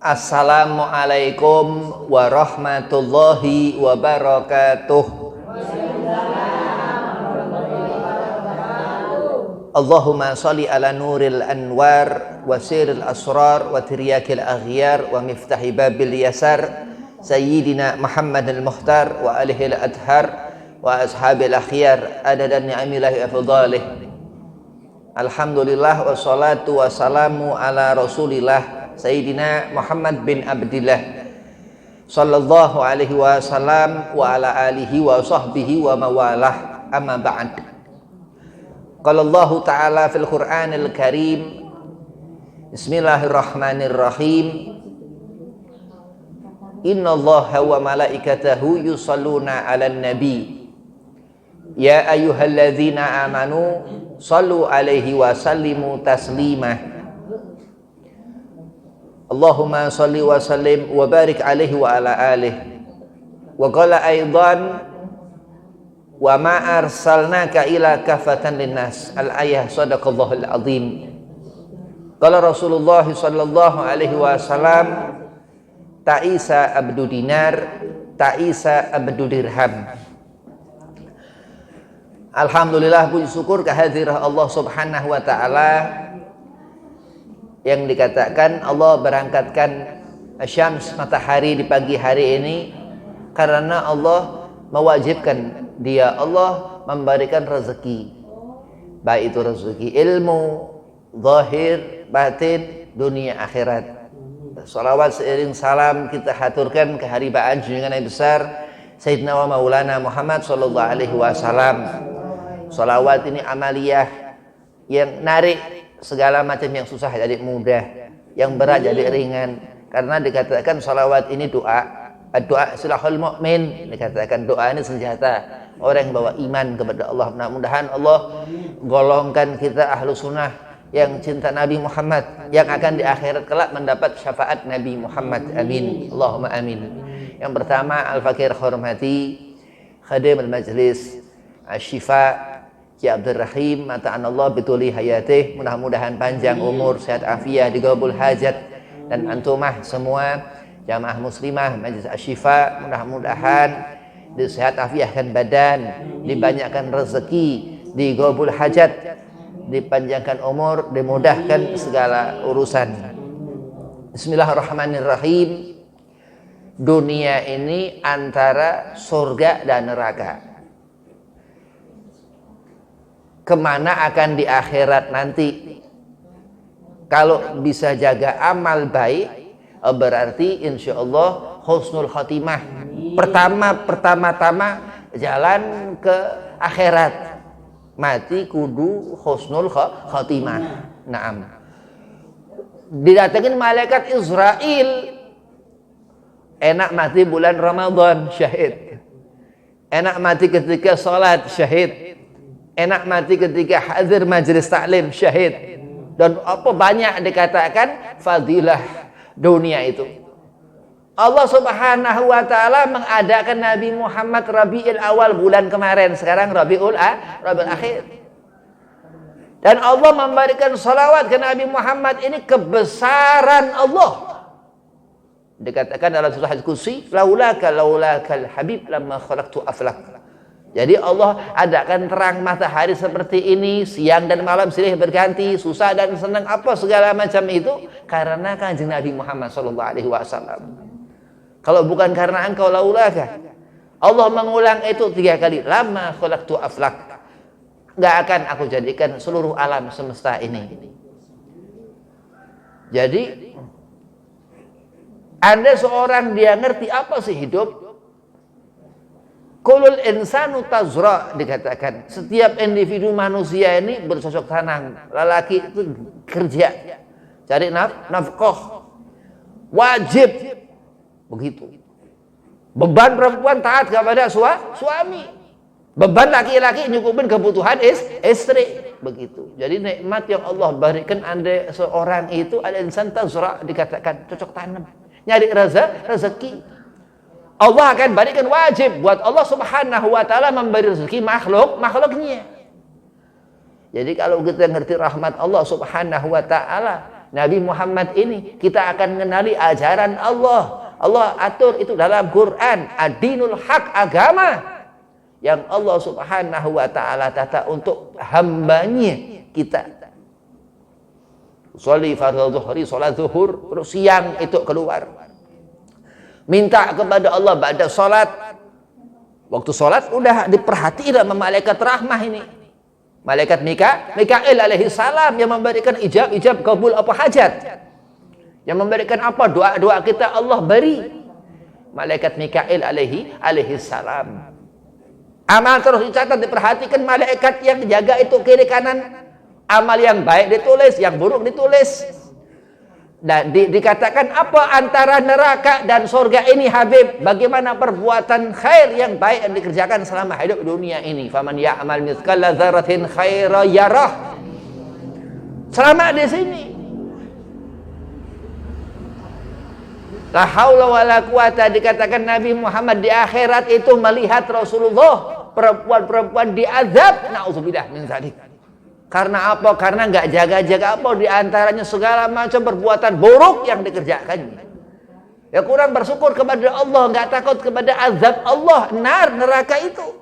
Assalamualaikum warahmatullahi wabarakatuh. Allahumma salli ala nuril anwar wa siril asrar wa tiryakil aghyar wa miftahi babil yasar Sayyidina Muhammad al-Mukhtar wa alihi al-adhar wa ashabil akhyar adadan ni'amillahi afdhalih. Alhamdulillah wassalatu wassalamu ala rasulillah Sayyidina Muhammad bin Abdillah sallallahu alaihi wasallam wa ala alihi wa sahbihi wa mawalah, amma ba'd. Qala Allah Ta'ala fil Qur'anil Karim, Bismillahirrahmanirrahim, Inna Allaha wa malaikatahu yusalluna 'alan nabi ya ayyuhalladzina amanu sallu alaihi wa sallimu taslima. Allahumma salli wa sallim wa barik alaihi wa ala alihi. Wa qala aidan wa ma arsalnaka ila kafatan linnas. Al-ayah, sadaqallahul azim. Qala Rasulullah sallallahu alaihi wasallam, ta'isa abdu dinar, ta'isa abdu dirham. Alhamdulillah, puji syukur kehadiran Allah subhanahu wa ta'ala, yang dikatakan Allah berangkatkan syams, matahari di pagi hari ini karena Allah mewajibkan dia, Allah memberikan rezeki, baik itu rezeki ilmu zahir batin, dunia akhirat. Salawat seiring salam kita haturkan keharibaan junjungan yang besar Sayyidina wa Maulana Muhammad sallallahu alaihi wasallam. Salawat ini amaliyah yang narik segala macam yang susah jadi mudah, yang berat jadi ringan. Karena dikatakan salawat ini doa, doa silahul mu'min. Dikatakan doa ini senjata orang yang bawa iman kepada Allah. Mudah-mudahan Allah golongkan kita ahlu sunnah yang cinta Nabi Muhammad, yang akan di akhirat kelak mendapat syafaat Nabi Muhammad. Amin, Allahumma amin. Yang pertama, al-fakir hormati khadim al-majlis Asy-Syifa Ki Abdul Rahim, mata'anallah bituli hayatih, mudah-mudahan panjang umur, sehat afiat, digabul hajat. Dan antumah semua jamaah muslimah Majlis Asy-Syifa, mudah-mudahan disehat afiatkan badan, dibanyakkan rezeki, digabul hajat, dipanjangkan umur, dimudahkan segala urusan. Bismillahirrahmanirrahim. Dunia ini antara surga dan neraka. Kemana akan di akhirat nanti? Kalau bisa jaga amal baik, berarti insya Allah husnul khotimah. Pertama-tama jalan ke akhirat, mati kudu husnul khotimah. Naam. Didatengin malaikat Israel, enak mati bulan Ramadan, syahid. Enak mati ketika salat, syahid. Enak mati ketika hadir majelis taklim, syahid. Dan apa banyak dikatakan fadilah dunia itu. Allah subhanahu wa ta'ala mengadakan Nabi Muhammad Rabiul Awal bulan kemarin, sekarang Rabiul Akhir. Dan Allah memberikan salawat ke Nabi Muhammad, ini kebesaran Allah. Dikatakan dalam surah Al-Qudsi, laulakal habib lamma khalaqtu aflak. Jadi Allah adakan terang matahari seperti ini, siang dan malam silih berganti, susah dan senang apa segala macam itu karena kanjeng Nabi Muhammad sallallahu alaihi wasallam. Kalau bukan karena engkau laulaka, Allah mengulang itu 3 kali, lama khalaqtu aflak. Enggak akan aku jadikan seluruh alam semesta ini. Jadi Anda seorang dia ngerti apa sih hidup? Kulul insanu tazra, dikatakan setiap individu manusia ini bercocok tanam. Lelaki itu kerja, cari nafkah, wajib begitu. Beban perempuan taat kepada suami, beban laki-laki nyukupin kebutuhan istri, begitu. Jadi nikmat yang Allah berikan Anda seorang itu, ada insan tazra, dikatakan cocok tanam, nyari rezeki. Allah akan berikan wajib buat Allah subhanahu wa ta'ala memberi rezeki makhluknya. Jadi kalau kita ngerti rahmat Allah subhanahu wa ta'ala, Nabi Muhammad ini kita akan mengenali ajaran Allah. Allah atur itu dalam Quran, ad-dinul haq, agama yang Allah Subhanahu wa taala tata untuk hambanya kita. Sholli fardhu zuhri, salat zuhur, terus siang itu keluar. Minta kepada Allah ba'da salat. Waktu salat udah diperhatiin sama malaikat rahmah ini. Malaikat Mikail alaihi salam yang memberikan ijab kabul apa hajat. Yang memberikan apa doa-doa kita Allah beri. Malaikat Mikail alaihi salam. Amal terus dicatat, diperhatikan malaikat yang jaga itu kiri kanan. Amal yang baik ditulis, yang buruk ditulis. Dan dikatakan apa antara neraka dan surga ini Habib? Bagaimana perbuatan khair yang baik yang dikerjakan selama hidup di dunia ini? Faman ya'mal mithqala dzarratin khairan yarah. Selama di sini. La haula wala quwata, dikatakan Nabi Muhammad di akhirat itu melihat Rasulullah perempuan-perempuan diazab, naudzubillah min dzalik. Karena apa? Karena nggak jaga-jaga apa di antaranya segala macam perbuatan buruk yang dikerjakannya. Ya kurang bersyukur kepada Allah, nggak takut kepada azab Allah, neraka itu.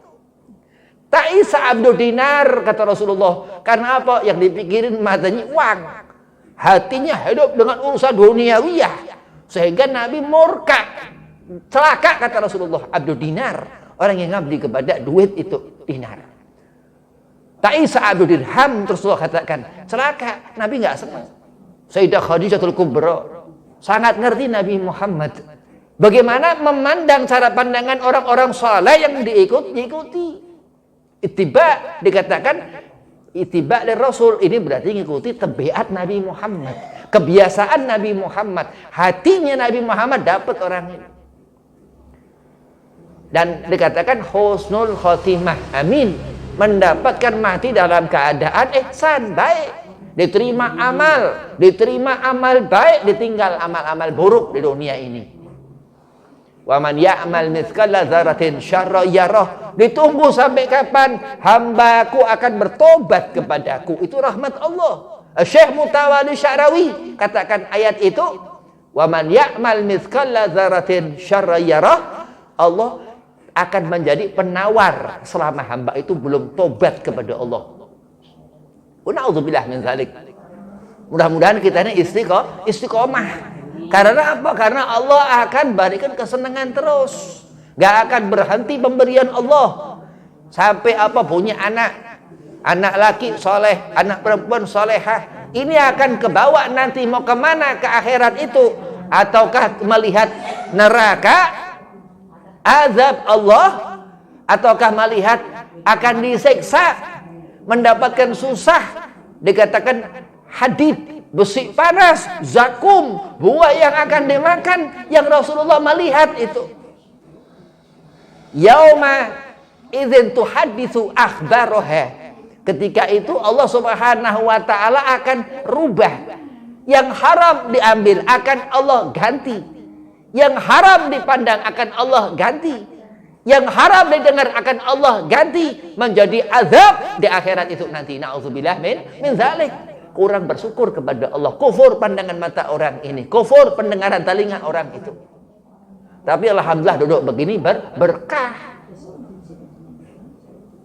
Ta'isa abdu dinar, kata Rasulullah. Karena apa? Yang dipikirin matanya uang, hatinya hidup dengan urusan duniawiyah, sehingga Nabi murka, celaka, kata Rasulullah. Abdu dinar, orang yang ngabdi kepada duit itu dinar. Ta'isa abdu dirham, terus Allah katakan celaka. Nabi nggak senang. Sayyidah Khadijatul Kubra sangat ngerti Nabi Muhammad bagaimana memandang cara pandangan orang-orang saleh yang diikuti. Ittiba, dikatakan ittiba dari Rasul, ini berarti mengikuti tabiat Nabi Muhammad, kebiasaan Nabi Muhammad, hatinya Nabi Muhammad dapat orang ini. Dan dikatakan husnul khotimah, amin, mendapatkan mati dalam keadaan ihsan, baik, diterima amal baik, ditinggal amal-amal buruk di dunia ini. Wa man ya'mal mithqala dzarratin syarran yarah, ditunggu sampai kapan hambaku akan bertobat kepadaku. Itu rahmat Allah. Syekh Mutawalli Sya'rawi katakan ayat itu, wa man ya'mal mithqala dzarratin syarran yarah, Allah akan menjadi penawar selama hamba itu belum tobat kepada Allah. Na'udzubillah min dzalik. Mudah-mudahan kita ini istiqomah. Karena apa? Karena Allah akan berikan kesenangan terus. Gak akan berhenti pemberian Allah. Sampai apa? Punya anak laki soleh, anak perempuan solehah. Ini akan kebawa nanti mau kemana ke akhirat itu? Ataukah melihat neraka, azab Allah, ataukah melihat akan disiksa, mendapatkan susah, dikatakan hadid, besi panas, zakum, buah yang akan dimakan, yang Rasulullah melihat itu. Yauma idzin tuhaditsu akhbaraha. Ketika itu Allah Subhanahu wa taala akan rubah. Yang haram diambil akan Allah ganti. Yang haram dipandang akan Allah ganti. Yang haram didengar akan Allah ganti menjadi azab di akhirat itu nanti. Nauzubillah min dzalik. Kurang bersyukur kepada Allah. Kufur pandangan mata orang ini, kufur pendengaran telinga orang itu. Tapi alhamdulillah duduk begini berkah.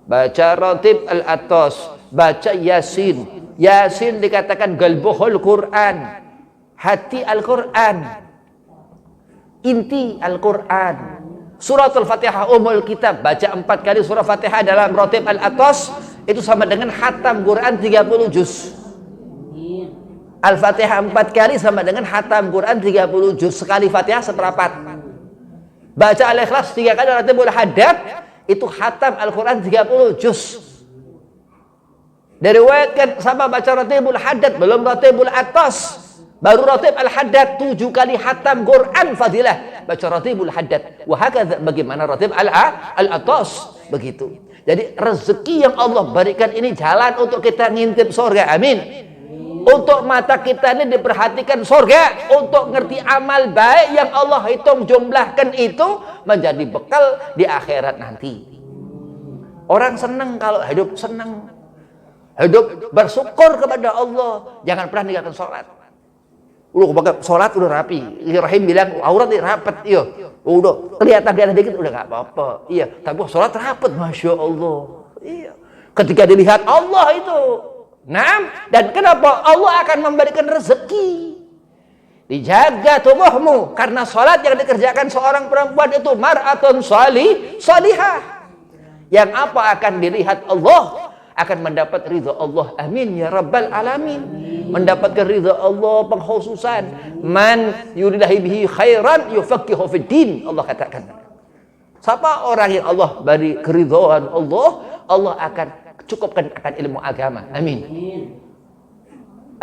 Baca Ratib Al-Atas, baca Yasin. Yasin dikatakan galbuhul Quran, hati Al-Quran, inti Al-Quran. Suratul Fatihah umul kitab, baca 4 kali surah Fatihah dalam Ratib Al-Atas itu sama dengan khatam Quran 30 juz. Al-Fatihah 4 kali sama dengan khatam Quran 30 juz. Sekali Fatihah seperempat. Baca Al-Ikhlas 3 kali Ratibul Haddad, itu khatam Al-Quran 30 juz. Diriwayatkan sama baca Ratibul Haddad, belum Ratibul Atas, baru Ratib Al-Haddad 7 kali khatam Quran fadilah. Baca Ratibul Haddad. Wahakadha, bagaimana Ratib Al-Atas, begitu. Jadi rezeki yang Allah berikan ini jalan untuk kita ngintip surga. Amin. Untuk mata kita ini diperhatikan surga, untuk ngerti amal baik yang Allah hitung jumlahkan itu menjadi bekal di akhirat nanti. Orang senang kalau hidup senang, hidup bersyukur kepada Allah, jangan pernah ninggalkan sholat. Udah pakai sholat udah rapi. Rahim bilang aurat rapat, iya. Udah kelihatan di atas dikit udah nggak apa-apa. Iya, tapi sholat rapat, masya Allah. Iya. Ketika dilihat Allah itu, dan kenapa Allah akan memberikan rezeki? Dijaga tubuhmu karena sholat yang dikerjakan seorang perempuan itu mar'atun salihah. Yang apa akan dilihat Allah? Akan mendapat ridha Allah. Amin ya rabbal alamin. Mendapatkan ridha Allah, pengkhususan. Man yuridahi bihi khairan yufaqihu fid din. Allah katakan. Siapa orang yang Allah beri keridhaan Allah, Allah akan cukupkan akan ilmu agama. Amin.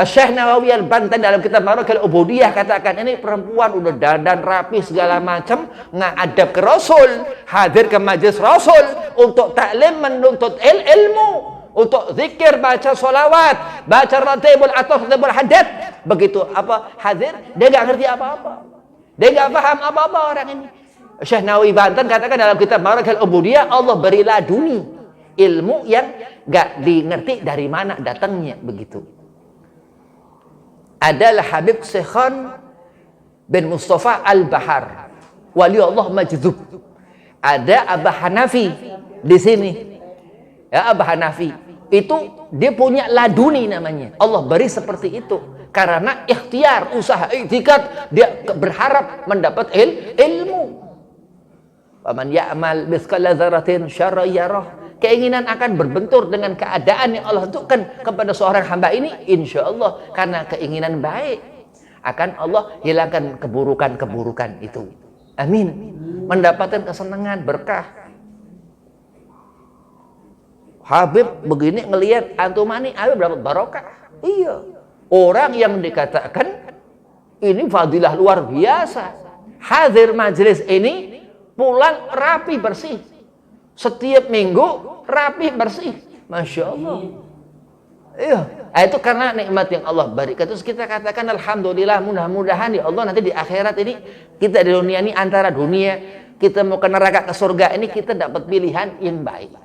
Syekh Nawawi Al-Bantan dalam kitab Marakil Ubudiyah katakan, ini perempuan udah dandan rapi segala macam, ngadap ke Rasul, hadir ke majlis Rasul untuk taklim, menuntut ilmu, untuk zikir, baca solawat, baca ratibul atau ratibul hadat. Begitu apa hadir, dia nggak ngerti apa-apa, dia nggak paham apa-apa orang ini. Syekh Nawawi Bantan katakan dalam kitab Marakil Ubudiyah, Allah beri laduni ilmu yang nggak dimengerti dari mana datangnya begitu. Adalah Habib Sekhan bin Mustafa Al-Bahar, wali Allah Majdub. Ada Abah Hanafi di sini. Ya, Abah Hanafi itu dia punya laduni namanya. Allah beri seperti itu karena ikhtiar, usaha, iktikad, dia berharap mendapat ilmu. Faman ya'mal mithqala dzarratin syarran yarah. Keinginan akan berbentur dengan keadaan yang Allah tentukan kepada seorang hamba ini, insya Allah karena keinginan baik akan Allah hilangkan keburukan-keburukan itu. Amin. Mendapatkan kesenangan, berkah. Habib begini ngelihat antumani, Habib dapat barokah. Iya. Orang yang dikatakan ini fadilah luar biasa. Hadir majelis ini, pulang rapi bersih. Setiap minggu rapi bersih, masya Allah. Iya, itu karena nikmat yang Allah berikan. Terus kita katakan alhamdulillah, mudah-mudahan ya Allah nanti di akhirat ini kita di dunia ini antara dunia kita mau ke neraka ke surga ini kita dapat pilihan yang baik,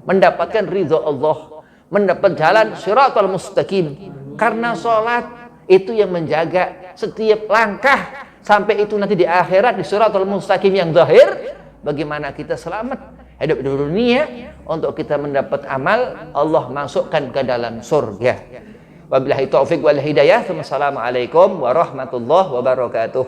mendapatkan ridho Allah, mendapat jalan shiratal mustaqim. Karena sholat itu yang menjaga setiap langkah sampai itu nanti di akhirat di shiratal mustaqim yang zahir. Bagaimana kita selamat hidup di dunia untuk kita mendapat amal Allah masukkan ke dalam surga. Wabillahi taufiq wal hidayah. Wassalamualaikum warahmatullahi wabarakatuh.